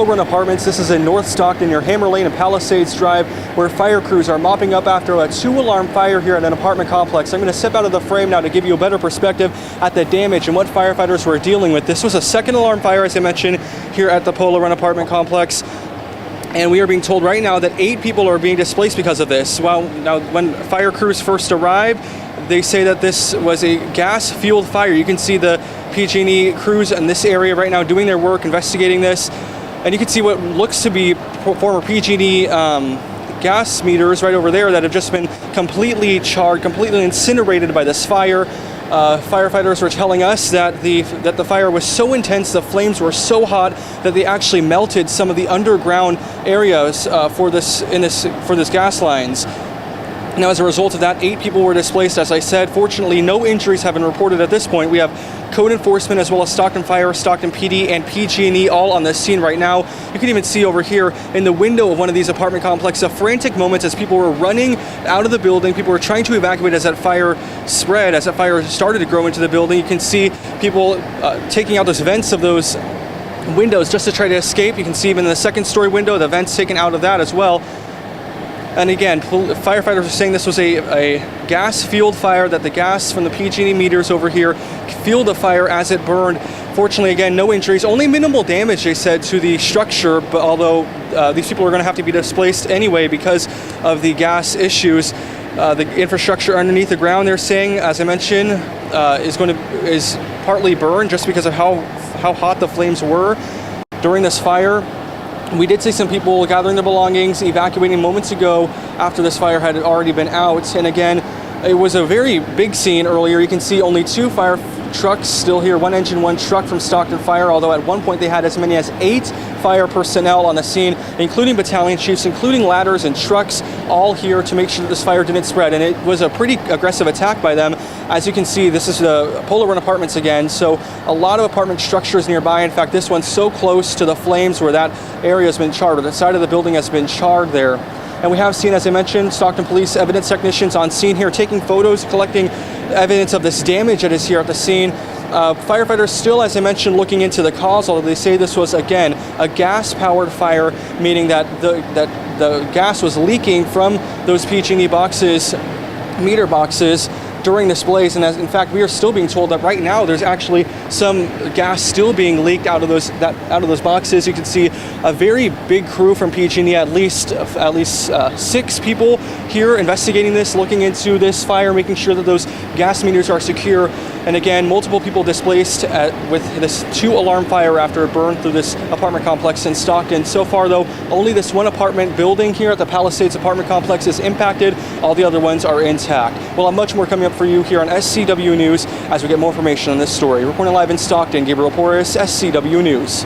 Run Apartments. This is in North Stockton near Hammer Lane and Palisades Drive, where fire crews are mopping up after a 2-alarm fire here at an apartment complex. I'm going to step out of the frame now to give you a better perspective at the damage and what firefighters were dealing with. This was a 2nd alarm fire, as I mentioned, here at the Polo Run apartment complex. And we are being told right now that 8 people are being displaced because of this. Well, now when fire crews first arrived, they say that this was a gas-fueled fire. You can see the PG&E crews in this area right now doing their work, investigating this. And you can see what looks to be former PG&E gas meters right over there that have just been completely charred, completely incinerated by this fire. Firefighters were telling us that the fire was so intense, the flames were so hot that they actually melted some of the underground areas for this gas lines. Now, as a result of that, 8 people were displaced, as I said. Fortunately, no injuries have been reported at this point. We have code enforcement as well as Stockton Fire, Stockton PD, and PG&E all on this scene right now. You can even see over here in the window of one of these apartment complexes a frantic moment as people were running out of the building. People were trying to evacuate as that fire spread, as that fire started to grow into the building. You can see people taking out those vents of those windows just to try to escape. You can see even in the 2nd-story window, the vents taken out of that as well. And again, firefighters are saying this was a gas-fueled fire, that the gas from the PG&E meters over here fueled the fire as it burned. Fortunately, again, no injuries, only minimal damage, they said, to the structure, but although these people are going to have to be displaced anyway because of the gas issues. The infrastructure underneath the ground, they're saying, as I mentioned, is partly burned just because of how hot the flames were during this fire. We did see some people gathering their belongings, evacuating moments ago after this fire had already been out. And again, it was a very big scene earlier. You can see only 2 fire trucks still here, 1 engine, 1 truck from Stockton Fire, although at one point they had as many as 8 fire personnel on the scene, including battalion chiefs, including ladders and trucks, all here to make sure that this fire didn't spread. And it was a pretty aggressive attack by them. As you can see, this is the Polo Run Apartments again, so a lot of apartment structures nearby. In fact, this one's so close to the flames where that area has been charred, or the side of the building has been charred there. And we have seen, as I mentioned, Stockton Police evidence technicians on scene here taking photos, collecting evidence of this damage that is here at the scene. Firefighters still, as I mentioned, looking into the cause, although they say this was, again, a gas-powered fire, meaning that the gas was leaking from those PG&E boxes, meter boxes, during this blaze. And as, in fact, we are still being told that right now there's actually some gas still being leaked out of those boxes. You can see a very big crew from PG&E, at least 6 people here investigating this, looking into this fire, making sure that those gas meters are secure. And again, multiple people displaced with this 2-alarm fire after it burned through this apartment complex in Stockton. So far, though, only this 1 apartment building here at the Palisades apartment complex is impacted. All the other ones are intact. We'll have much more coming up for you here on SCW News as we get more information on this story. Reporting live in Stockton, Gabriel Porras, SCW News.